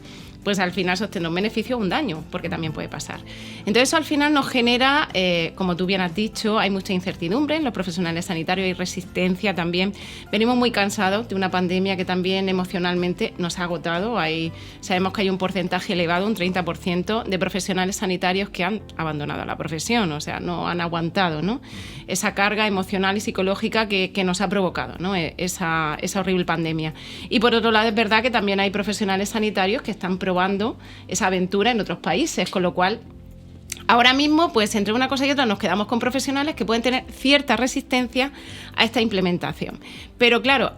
pues al final sostiene un beneficio o un daño, porque también puede pasar. Entonces eso al final nos genera, como tú bien has dicho, hay mucha incertidumbre en los profesionales sanitarios, hay resistencia también. Venimos muy cansados de una pandemia que también emocionalmente nos ha agotado. Sabemos que hay un porcentaje elevado, un 30% de profesionales sanitarios que han abandonado la profesión, o sea, no han aguantado, ¿no?, esa carga emocional y psicológica que nos ha provocado, ¿no?, esa horrible pandemia. Y por otro lado, es verdad que también hay profesionales sanitarios que están probando esa aventura en otros países, con lo cual Ahora mismo, pues entre una cosa y otra nos quedamos con profesionales que pueden tener cierta resistencia a esta implementación. Pero claro,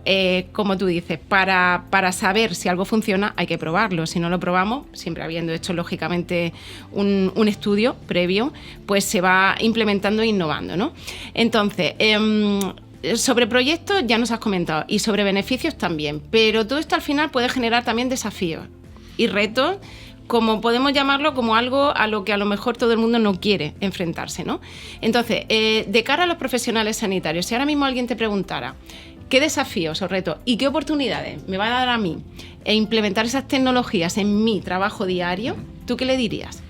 como tú dices, para saber si algo funciona hay que probarlo. Si no lo probamos, siempre habiendo hecho lógicamente un estudio previo, pues se va implementando e innovando, ¿no? Entonces, sobre proyectos ya nos has comentado y sobre beneficios también, pero todo esto al final puede generar también desafíos y retos, como podemos llamarlo, como algo a lo que a lo mejor todo el mundo no quiere enfrentarse, ¿no? Entonces, de cara a los profesionales sanitarios, si ahora mismo alguien te preguntara qué desafíos o retos y qué oportunidades me va a dar a mí implementar esas tecnologías en mi trabajo diario, ¿tú qué le dirías?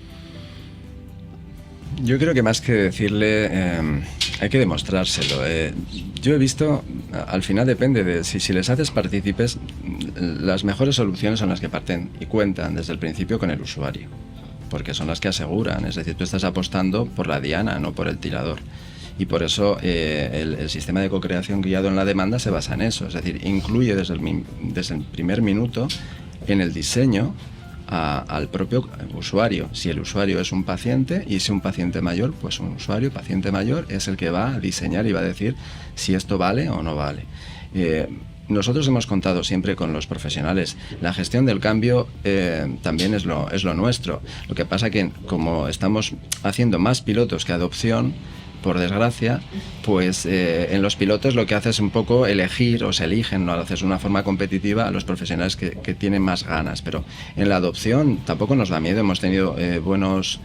Yo creo que más que decirle, hay que demostrárselo. Yo he visto, al final depende de si les haces partícipes, las mejores soluciones son las que parten y cuentan desde el principio con el usuario, porque son las que aseguran, es decir, tú estás apostando por la diana, no por el tirador. Y por eso el sistema de co-creación guiado en la demanda se basa en eso, es decir, incluye desde el primer minuto en el diseño al propio usuario. Si el usuario es un paciente y si un paciente mayor, pues un usuario, paciente mayor, es el que va a diseñar y va a decir si esto vale o no vale. Nosotros hemos contado siempre con los profesionales. La gestión del cambio también es lo nuestro. Lo que pasa que como estamos haciendo más pilotos que adopción, por desgracia, pues en los pilotos lo que haces es un poco elegir, o se eligen, no lo haces de una forma competitiva a los profesionales que tienen más ganas, pero en la adopción tampoco nos da miedo, hemos tenido buenos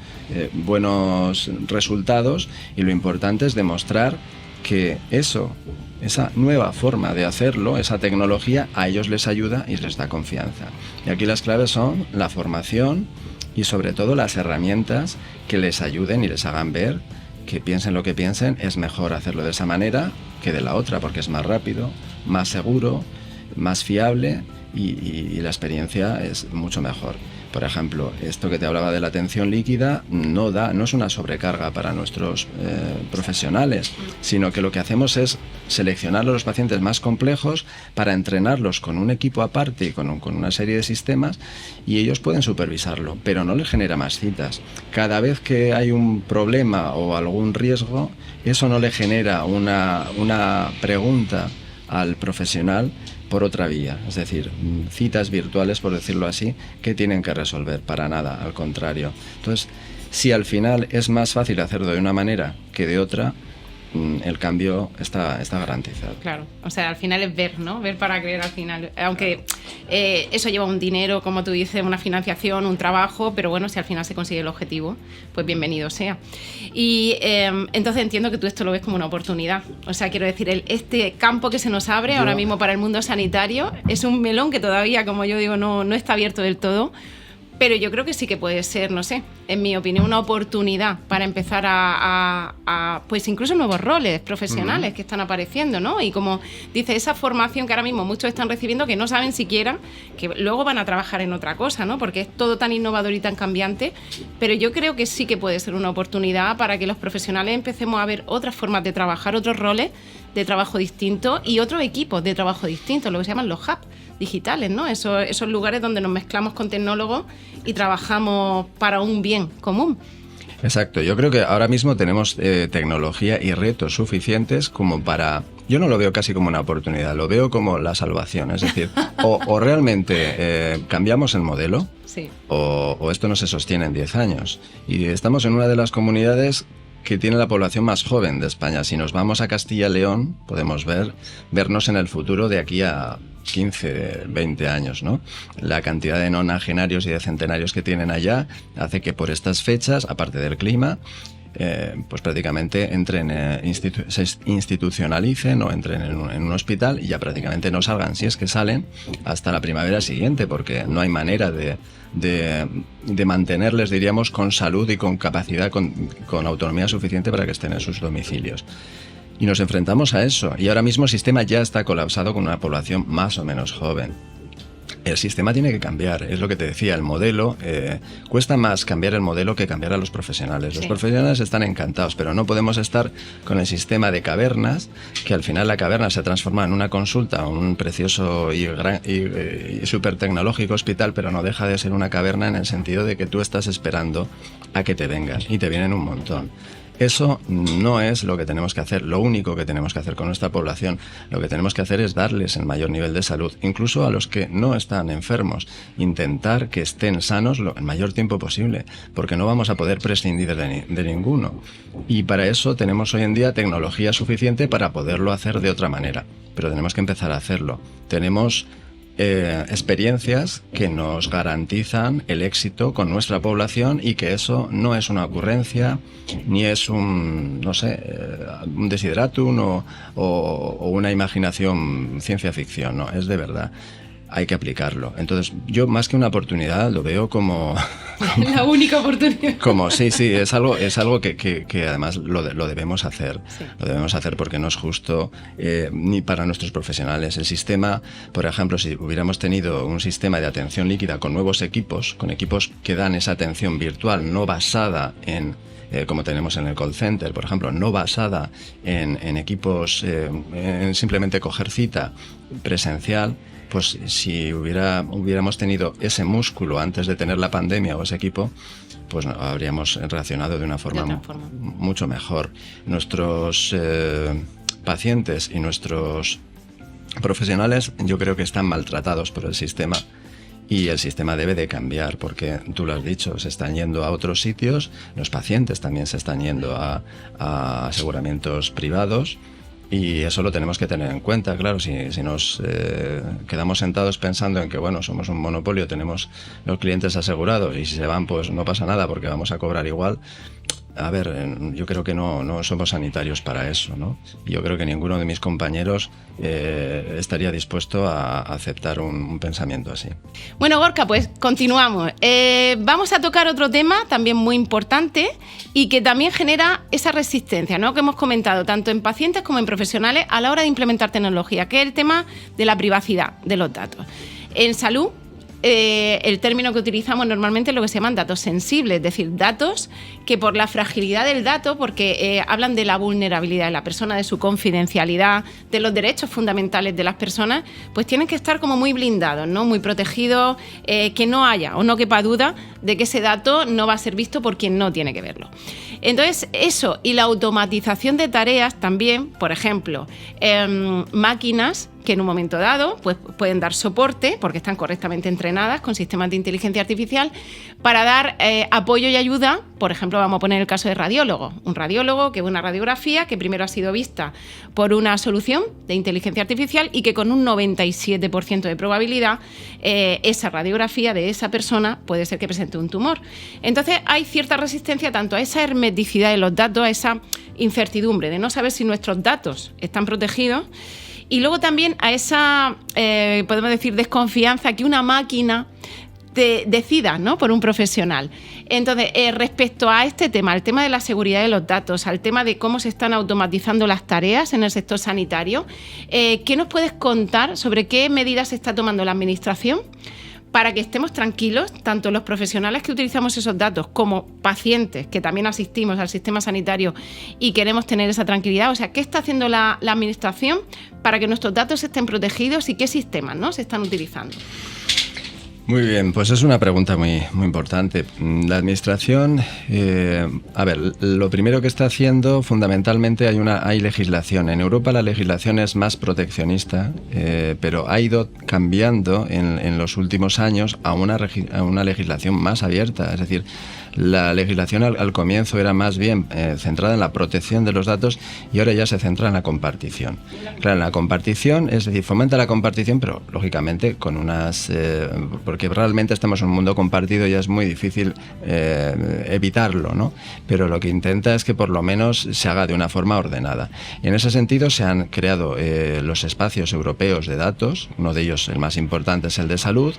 resultados y lo importante es demostrar que esa nueva forma de hacerlo, esa tecnología, a ellos les ayuda y les da confianza. Y aquí las claves son la formación y sobre todo las herramientas que les ayuden y les hagan ver que piensen lo que piensen, es mejor hacerlo de esa manera que de la otra, porque es más rápido, más seguro, más fiable y la experiencia es mucho mejor. Por ejemplo, esto que te hablaba de la atención líquida no es una sobrecarga para nuestros profesionales, sino que lo que hacemos es seleccionar a los pacientes más complejos para entrenarlos con un equipo aparte y con una serie de sistemas, y ellos pueden supervisarlo, pero no les genera más citas. Cada vez que hay un problema o algún riesgo, eso no le genera una pregunta al profesional por otra vía, es decir, citas virtuales, por decirlo así, que tienen que resolver, para nada, al contrario. Entonces, si al final es más fácil hacerlo de una manera que de otra, el cambio está garantizado.
Claro, o sea, al final es ver, ¿no? Ver para creer al final. Aunque eso lleva un dinero, como tú dices, una financiación, un trabajo, pero bueno, si al final se consigue el objetivo, pues bienvenido sea. Y entonces entiendo que tú esto lo ves como una oportunidad. O sea, quiero decir, este campo que se nos abre ahora mismo para el mundo sanitario es un melón que todavía, como yo digo, no está abierto del todo. Pero yo creo que sí que puede ser, no sé, en mi opinión, una oportunidad para empezar a pues incluso nuevos roles profesionales que están apareciendo, ¿no? Y como dice, esa formación que ahora mismo muchos están recibiendo que no saben siquiera que luego van a trabajar en otra cosa, ¿no? Porque es todo tan innovador y tan cambiante, pero yo creo que sí que puede ser una oportunidad para que los profesionales empecemos a ver otras formas de trabajar, otros roles de trabajo distintos y otros equipos de trabajo distintos, lo que se llaman los hubs digitales, ¿no? Esos lugares donde nos mezclamos con tecnólogos y trabajamos para un bien común.
Exacto, yo creo que ahora mismo tenemos tecnología y retos suficientes como para... Yo no lo veo casi como una oportunidad, lo veo como la salvación, es decir, o realmente cambiamos el modelo, sí, o esto no se sostiene en 10 años. Y estamos en una de las comunidades que tiene la población más joven de España. Si nos vamos a Castilla y León, podemos vernos en el futuro de aquí a 15, 20 años, ¿no? La cantidad de nonagenarios y de centenarios que tienen allá hace que por estas fechas, aparte del clima, pues prácticamente se institucionalicen o entren en un hospital y ya prácticamente no salgan, si es que salen, hasta la primavera siguiente, porque no hay manera de mantenerles, diríamos, con salud y con capacidad, con autonomía suficiente para que estén en sus domicilios. Y nos enfrentamos a eso, y ahora mismo el sistema ya está colapsado con una población más o menos joven. El sistema tiene que cambiar, es lo que te decía, el modelo, cuesta más cambiar el modelo que cambiar a los profesionales. Los profesionales están encantados, pero no podemos estar con el sistema de cavernas, que al final la caverna se transforma en una consulta, un precioso y súper tecnológico hospital, pero no deja de ser una caverna en el sentido de que tú estás esperando a que te vengan y te vienen un montón. Eso no es lo que tenemos que hacer, lo único que tenemos que hacer con nuestra población. Lo que tenemos que hacer es darles el mayor nivel de salud, incluso a los que no están enfermos. Intentar que estén sanos el mayor tiempo posible, porque no vamos a poder prescindir de ninguno. Y para eso tenemos hoy en día tecnología suficiente para poderlo hacer de otra manera. Pero tenemos que empezar a hacerlo. Tenemos experiencias que nos garantizan el éxito con nuestra población y que eso no es una ocurrencia ni es un desideratum o una imaginación ciencia ficción, no, es de verdad. Hay que aplicarlo. Entonces, yo más que una oportunidad lo veo como
la única oportunidad.
Como sí, es algo que además lo debemos hacer. Sí. Lo debemos hacer porque no es justo ni para nuestros profesionales. El sistema, por ejemplo, si hubiéramos tenido un sistema de atención líquida con nuevos equipos, con equipos que dan esa atención virtual, no basada en como tenemos en el call center, por ejemplo, no basada en equipos, en simplemente coger cita presencial, pues si hubiéramos tenido ese músculo antes de tener la pandemia o ese equipo, pues habríamos reaccionado de una forma mucho mejor. Nuestros pacientes y nuestros profesionales yo creo que están maltratados por el sistema. Y el sistema debe de cambiar porque, tú lo has dicho, se están yendo a otros sitios, los pacientes también se están yendo a aseguramientos privados y eso lo tenemos que tener en cuenta. Claro, si nos quedamos sentados pensando en que, bueno, somos un monopolio, tenemos los clientes asegurados y si se van pues no pasa nada porque vamos a cobrar igual. A ver, yo creo que no somos sanitarios para eso, ¿no? Yo creo que ninguno de mis compañeros estaría dispuesto a aceptar un pensamiento así.
Bueno, Gorka, pues continuamos. Vamos a tocar otro tema también muy importante y que también genera esa resistencia, ¿no?, que hemos comentado tanto en pacientes como en profesionales a la hora de implementar tecnología, que es el tema de la privacidad de los datos. En salud, el término que utilizamos normalmente es lo que se llaman datos sensibles, es decir, datos que por la fragilidad del dato, porque hablan de la vulnerabilidad de la persona, de su confidencialidad, de los derechos fundamentales de las personas, pues tienen que estar como muy blindados, ¿no?, muy protegidos, que no haya o no quepa duda de que ese dato no va a ser visto por quien no tiene que verlo. Entonces, eso y la automatización de tareas también, por ejemplo, máquinas que en un momento dado pues, pueden dar soporte, porque están correctamente entrenadas con sistemas de inteligencia artificial, para dar apoyo y ayuda. Por ejemplo, vamos a poner el caso de radiólogo. Un radiólogo que ve una radiografía que primero ha sido vista por una solución de inteligencia artificial y que con un 97% de probabilidad esa radiografía de esa persona puede ser que presente un tumor. Entonces hay cierta resistencia tanto a esa hermeticidad de los datos, a esa incertidumbre de no saber si nuestros datos están protegidos, y luego también a esa, podemos decir, desconfianza que una máquina decida, ¿no?, por un profesional. Entonces, respecto a este tema, al tema de la seguridad de los datos, al tema de cómo se están automatizando las tareas en el sector sanitario, ¿qué nos puedes contar sobre qué medidas se está tomando la Administración para que estemos tranquilos, tanto los profesionales que utilizamos esos datos como pacientes que también asistimos al sistema sanitario y queremos tener esa tranquilidad? O sea, ¿qué está haciendo la Administración para que nuestros datos estén protegidos y qué sistemas, ¿no?, se están utilizando?
Muy bien, pues es una pregunta muy importante. La Administración, lo primero que está haciendo, fundamentalmente hay legislación. En Europa la legislación es más proteccionista, pero ha ido cambiando en los últimos años a una legislación más abierta. Es decir, la legislación al comienzo era más bien centrada en la protección de los datos y ahora ya se centra en la compartición. Claro, en la compartición, es decir, fomenta la compartición, pero lógicamente con unas... porque realmente estamos en un mundo compartido y ya es muy difícil evitarlo, ¿no? Pero lo que intenta es que por lo menos se haga de una forma ordenada. Y en ese sentido se han creado los espacios europeos de datos, uno de ellos, el más importante, es el de salud.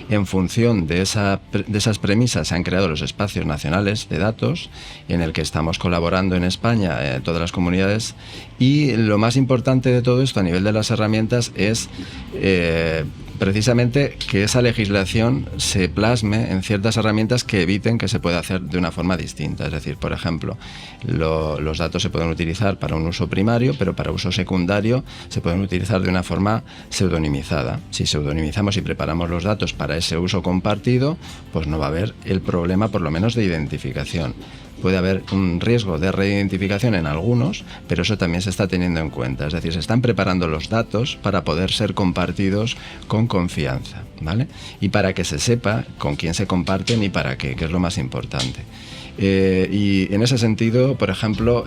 En función de esas premisas se han creado los espacios internacionales de datos, en el que estamos colaborando en España, todas las comunidades, y lo más importante de todo esto a nivel de las herramientas es precisamente que esa legislación se plasme en ciertas herramientas que eviten que se pueda hacer de una forma distinta. Es decir, por ejemplo, los datos se pueden utilizar para un uso primario, pero para uso secundario se pueden utilizar de una forma pseudonimizada. Si pseudonimizamos y preparamos los datos para ese uso compartido, pues no va a haber el problema, por lo menos, de identificación. Puede haber un riesgo de reidentificación en algunos, pero eso también se está teniendo en cuenta. Es decir, se están preparando los datos para poder ser compartidos con confianza, ¿vale? Y para que se sepa con quién se comparten y para qué, que es lo más importante. Y en ese sentido, por ejemplo,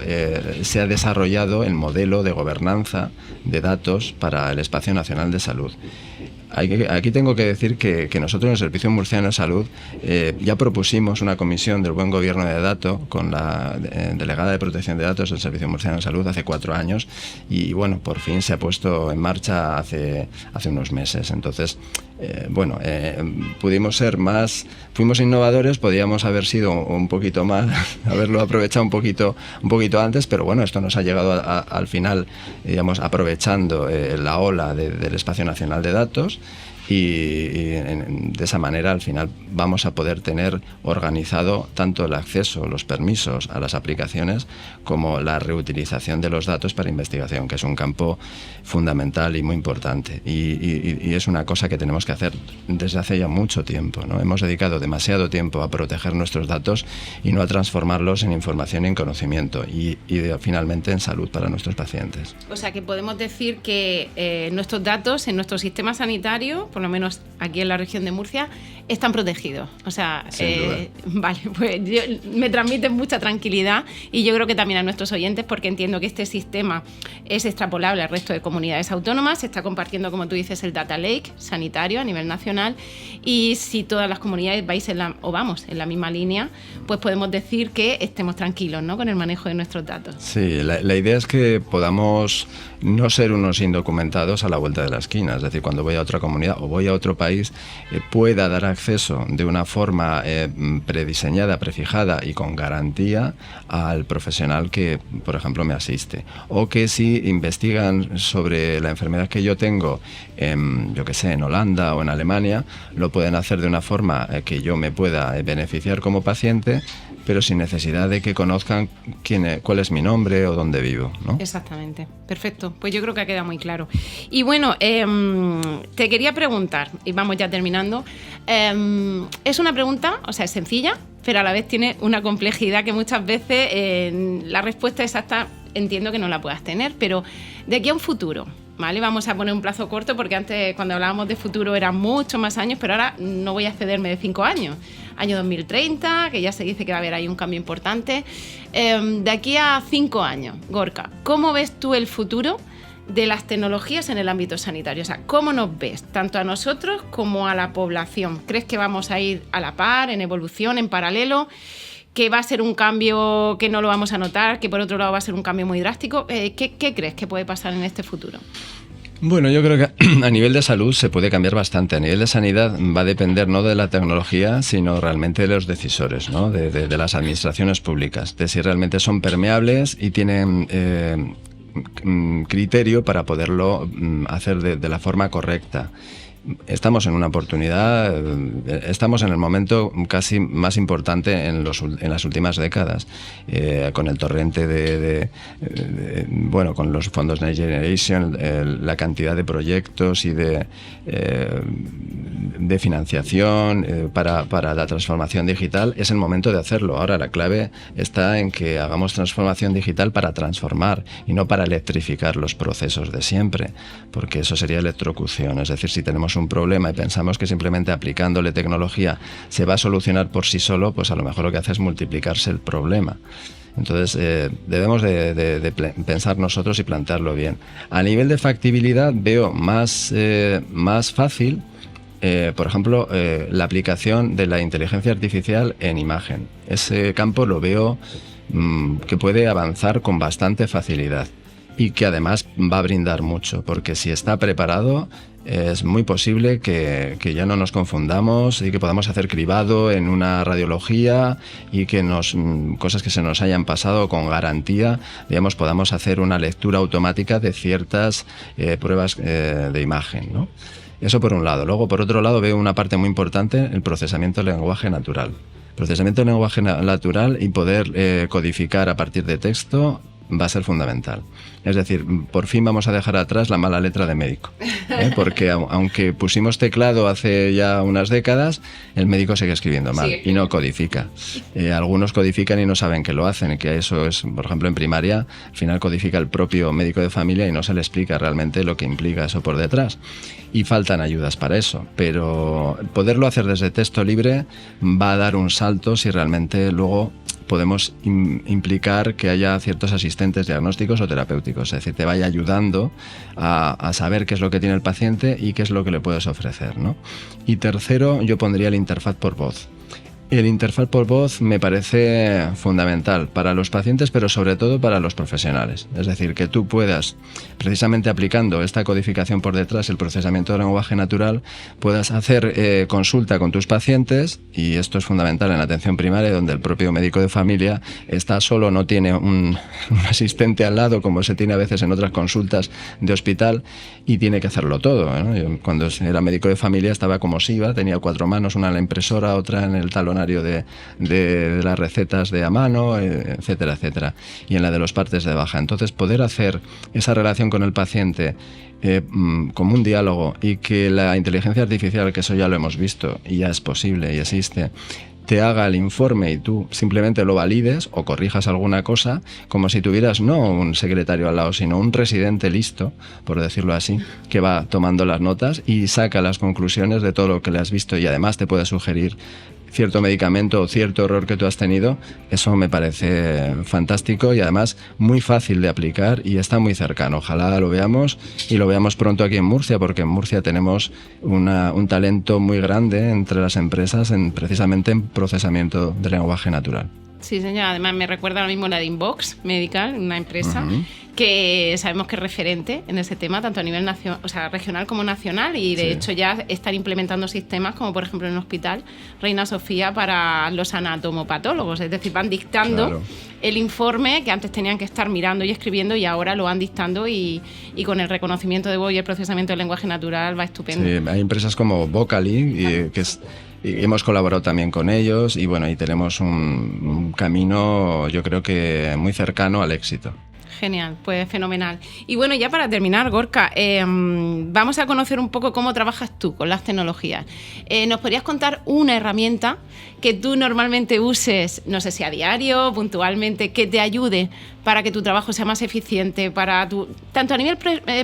se ha desarrollado el modelo de gobernanza de datos para el Espacio Nacional de Salud. Aquí tengo que decir que nosotros en el Servicio Murciano de Salud ya propusimos una comisión del buen gobierno de datos con la delegada de protección de datos del Servicio Murciano de Salud hace 4 años y bueno, por fin se ha puesto en marcha hace unos meses. Entonces, fuimos innovadores, podíamos haber sido un poquito más, haberlo aprovechado un poquito antes, pero bueno, esto nos ha llegado al final, digamos, aprovechando la ola del Espacio Nacional de Datos. Y de esa manera al final vamos a poder tener organizado tanto el acceso, los permisos a las aplicaciones como la reutilización de los datos para investigación, que es un campo fundamental y muy importante y es una cosa que tenemos que hacer desde hace ya mucho tiempo, ¿no? Hemos dedicado demasiado tiempo a proteger nuestros datos y no a transformarlos en información y en conocimiento y finalmente en salud para nuestros pacientes.
O sea que podemos decir que nuestros datos en nuestro sistema sanitario, por lo menos aquí en la región de Murcia, están protegidos. O sea, vale, pues me transmiten mucha tranquilidad y yo creo que también a nuestros oyentes, porque entiendo que este sistema es extrapolable al resto de comunidades autónomas, se está compartiendo, como tú dices, el Data Lake sanitario a nivel nacional y si todas las comunidades vamos en la misma línea, pues podemos decir que estemos tranquilos, ¿no?, con el manejo de nuestros datos.
Sí, la idea es que podamos no ser unos indocumentados a la vuelta de la esquina, es decir, cuando voy a otra comunidad o voy a otro país, pueda dar acceso de una forma prediseñada, prefijada y con garantía al profesional que, por ejemplo, me asiste. O que si investigan sobre la enfermedad que yo tengo, yo que sé, en Holanda o en Alemania, lo pueden hacer de una forma que yo me pueda beneficiar como paciente, pero sin necesidad de que conozcan cuál es mi nombre o dónde vivo, ¿no?
Exactamente, perfecto. Pues yo creo que ha quedado muy claro. Y bueno, te quería preguntar, y vamos ya terminando, es una pregunta, o sea, es sencilla, pero a la vez tiene una complejidad que muchas veces la respuesta exacta entiendo que no la puedas tener, pero de aquí a un futuro, ¿vale? Vamos a poner un plazo corto porque antes cuando hablábamos de futuro eran muchos más años, pero ahora no voy a excederme de 5 años. Año 2030, que ya se dice que va a haber ahí un cambio importante. De aquí a 5 años, Gorka, ¿cómo ves tú el futuro de las tecnologías en el ámbito sanitario? O sea, ¿cómo nos ves, tanto a nosotros como a la población? ¿Crees que vamos a ir a la par, en evolución, en paralelo? ¿Que va a ser un cambio que no lo vamos a notar? ¿Que por otro lado va a ser un cambio muy drástico? ¿Qué crees que puede pasar en este futuro?
Bueno, yo creo que a nivel de salud se puede cambiar bastante. A nivel de sanidad va a depender no de la tecnología, sino realmente de los decisores, ¿no? de las administraciones públicas, de si realmente son permeables y tienen criterio para poderlo hacer de la forma correcta. Estamos en una oportunidad, estamos en el momento casi más importante en las últimas décadas, con el torrente con los fondos Next Generation, la cantidad de proyectos y de financiación para la transformación digital. Es el momento de hacerlo. Ahora la clave está en que hagamos transformación digital para transformar y no para electrificar los procesos de siempre, porque eso sería electrocución. Es decir, si tenemos un problema y pensamos que simplemente aplicándole tecnología se va a solucionar por sí solo, pues a lo mejor lo que hace es multiplicarse el problema. Entonces debemos de pensar nosotros y plantearlo bien. A nivel de factibilidad veo más fácil, por ejemplo, la aplicación de la inteligencia artificial en imagen. Ese campo lo veo que puede avanzar con bastante facilidad. y que además va a brindar mucho, porque si está preparado es muy posible que ya no nos confundamos y que podamos hacer cribado en una radiología y que cosas que se nos hayan pasado con garantía, digamos, podamos hacer una lectura automática de ciertas pruebas de imagen, ¿no? Eso por un lado. Luego, por otro lado, veo una parte muy importante, el procesamiento del lenguaje natural. Procesamiento del lenguaje natural y poder codificar a partir de texto va a ser fundamental. Es decir, por fin vamos a dejar atrás la mala letra de médico, porque aunque pusimos teclado hace ya unas décadas, el médico sigue escribiendo mal y no codifica. Algunos codifican y no saben que lo hacen, que eso es, por ejemplo, en primaria, al final codifica el propio médico de familia y no se le explica realmente lo que implica eso por detrás. Y faltan ayudas para eso, pero poderlo hacer desde texto libre va a dar un salto si realmente luego podemos implicar que haya ciertos asistentes diagnósticos o terapéuticos, es decir, te vaya ayudando a saber qué es lo que tiene el paciente y qué es lo que le puedes ofrecer, ¿no? Y tercero, yo pondría la interfaz por voz. El interfaz por voz me parece fundamental para los pacientes, pero sobre todo para los profesionales. Es decir, que tú puedas, precisamente aplicando esta codificación por detrás, el procesamiento del lenguaje natural, puedas hacer consulta con tus pacientes, y esto es fundamental en la atención primaria, donde el propio médico de familia está solo, no tiene un asistente al lado, como se tiene a veces en otras consultas de hospital, y tiene que hacerlo todo, ¿no? Yo, cuando era médico de familia, estaba como SIVA, tenía 4 manos, una en la impresora, otra en el talonario de las recetas de a mano, etcétera, etcétera, y en la de los partes de baja. Entonces, poder hacer esa relación con el paciente como un diálogo, y que la inteligencia artificial, que eso ya lo hemos visto y ya es posible y existe, te haga el informe y tú simplemente lo valides o corrijas alguna cosa, como si tuvieras no un secretario al lado, sino un residente listo, por decirlo así, que va tomando las notas y saca las conclusiones de todo lo que le has visto, y además te puede sugerir cierto medicamento o cierto error que tú has tenido. Eso me parece fantástico y además muy fácil de aplicar, y está muy cercano. Ojalá lo veamos, y lo veamos pronto aquí en Murcia, porque en Murcia tenemos un talento muy grande entre las empresas precisamente en procesamiento de lenguaje natural.
Sí, señor. Además me recuerda ahora mismo la de Inbox Medical, una empresa que sabemos que es referente en ese tema, tanto a nivel regional como nacional, y de hecho ya están implementando sistemas como por ejemplo en el Hospital Reina Sofía para los anatomopatólogos, es decir, van dictando el informe que antes tenían que estar mirando y escribiendo, y ahora lo van dictando, y con el reconocimiento de voz y el procesamiento del lenguaje natural va estupendo.
Sí, hay empresas como Vocally, y hemos colaborado también con ellos, y bueno, y tenemos un camino, yo creo que muy cercano al éxito.
Genial, pues fenomenal. Y bueno, ya para terminar, Gorka, vamos a conocer un poco cómo trabajas tú con las tecnologías. ¿Nos podrías contar una herramienta que tú normalmente uses, no sé si a diario, puntualmente, que te ayude para que tu trabajo sea más eficiente, tanto a nivel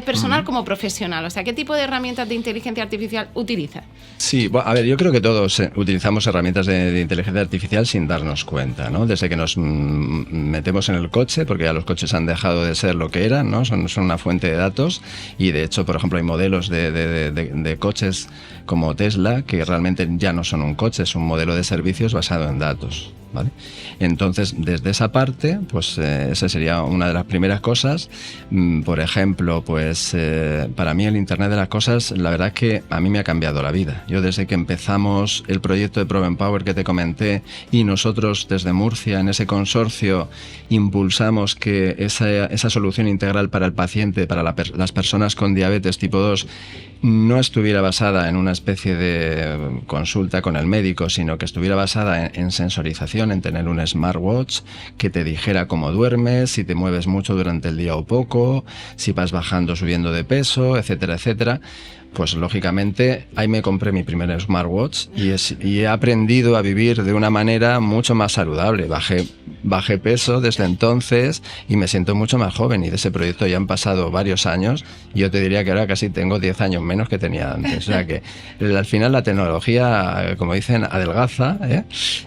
personal como profesional? O sea, ¿qué tipo de herramientas de inteligencia artificial utilizas?
Sí, a ver, yo creo que todos utilizamos herramientas de inteligencia artificial sin darnos cuenta, ¿no? Desde que nos metemos en el coche, porque ya los coches han dejado de ser lo que eran, ¿no? Son una fuente de datos, y de hecho, por ejemplo, hay modelos de coches como Tesla que realmente ya no son un coche, es un modelo de servicios basado en datos, ¿vale? Entonces, desde esa parte, pues esa sería una de las primeras cosas. Por ejemplo, pues para mí el Internet de las cosas, la verdad es que a mí me ha cambiado la vida. Yo desde que empezamos el proyecto de ProvenPower que te comenté, y nosotros desde Murcia en ese consorcio impulsamos que esa solución integral para el paciente, para las personas con diabetes tipo 2, no estuviera basada en una especie de consulta con el médico, sino que estuviera basada en sensorización, en tener un smartwatch que te dijera cómo duermes, si te mueves mucho durante el día o poco, si vas bajando o subiendo de peso, etcétera, etcétera. Pues lógicamente ahí me compré mi primer smartwatch y he aprendido a vivir de una manera mucho más saludable. Bajé peso desde entonces y me siento mucho más joven, y de ese proyecto ya han pasado varios años, y yo te diría que ahora casi tengo 10 años menos que tenía antes. O sea que al final la tecnología, como dicen, adelgaza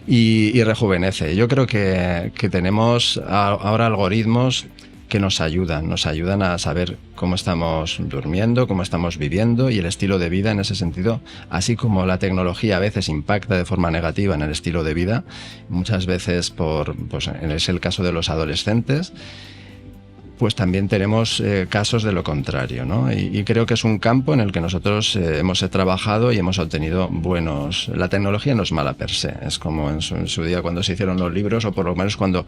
y rejuvenece. Yo creo que tenemos ahora algoritmos que nos ayudan a saber cómo estamos durmiendo, cómo estamos viviendo, y el estilo de vida en ese sentido, así como la tecnología a veces impacta de forma negativa en el estilo de vida, muchas veces es el caso de los adolescentes, pues también tenemos casos de lo contrario, ¿no? Y creo que es un campo en el que nosotros hemos trabajado y hemos obtenido buenos... La tecnología no es mala per se, es como en su día cuando se hicieron los libros, o por lo menos cuando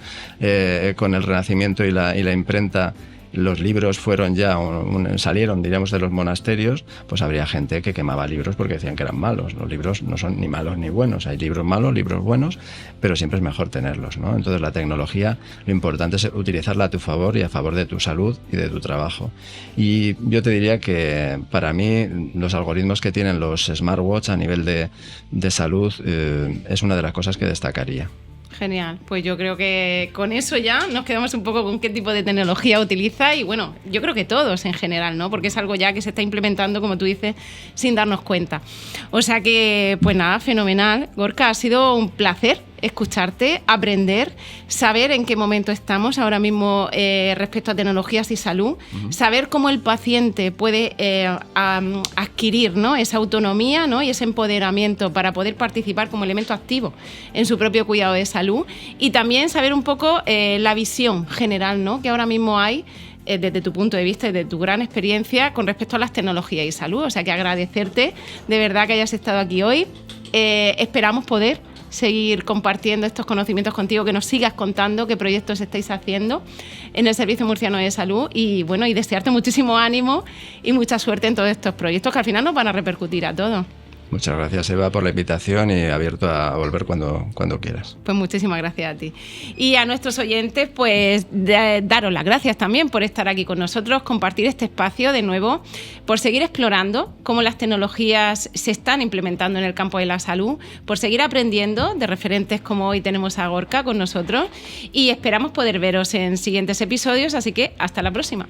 con el Renacimiento y la imprenta los libros fueron ya, salieron, diríamos, de los monasterios, pues habría gente que quemaba libros porque decían que eran malos. Los libros no son ni malos ni buenos. Hay libros malos, libros buenos, pero siempre es mejor tenerlos, ¿no? Entonces la tecnología, lo importante es utilizarla a tu favor y a favor de tu salud y de tu trabajo. Y yo te diría que para mí los algoritmos que tienen los smartwatch a nivel de salud es una de las cosas que destacaría.
Genial, pues yo creo que con eso ya nos quedamos un poco con qué tipo de tecnología utiliza y bueno, yo creo que todos en general, ¿no? Porque es algo ya que se está implementando, como tú dices, sin darnos cuenta. O sea que, pues nada, fenomenal. Gorka, ha sido un placer escucharte, aprender, saber en qué momento estamos ahora mismo respecto a tecnologías y salud, saber cómo el paciente puede adquirir, ¿no?, esa autonomía, ¿no?, y ese empoderamiento para poder participar como elemento activo en su propio cuidado de salud, y también saber un poco la visión general, ¿no?, que ahora mismo hay desde tu punto de vista y de tu gran experiencia con respecto a las tecnologías y salud. O sea que agradecerte de verdad que hayas estado aquí hoy. Esperamos poder seguir compartiendo estos conocimientos contigo, que nos sigas contando qué proyectos estáis haciendo en el Servicio Murciano de Salud y bueno, y desearte muchísimo ánimo y mucha suerte en todos estos proyectos que al final nos van a repercutir a todos.
Muchas gracias, Eva, por la invitación y abierto a volver cuando quieras.
Pues muchísimas gracias a ti. Y a nuestros oyentes, pues daros las gracias también por estar aquí con nosotros, compartir este espacio de nuevo, por seguir explorando cómo las tecnologías se están implementando en el campo de la salud, por seguir aprendiendo de referentes como hoy tenemos a Gorka con nosotros y esperamos poder veros en siguientes episodios, así que hasta la próxima.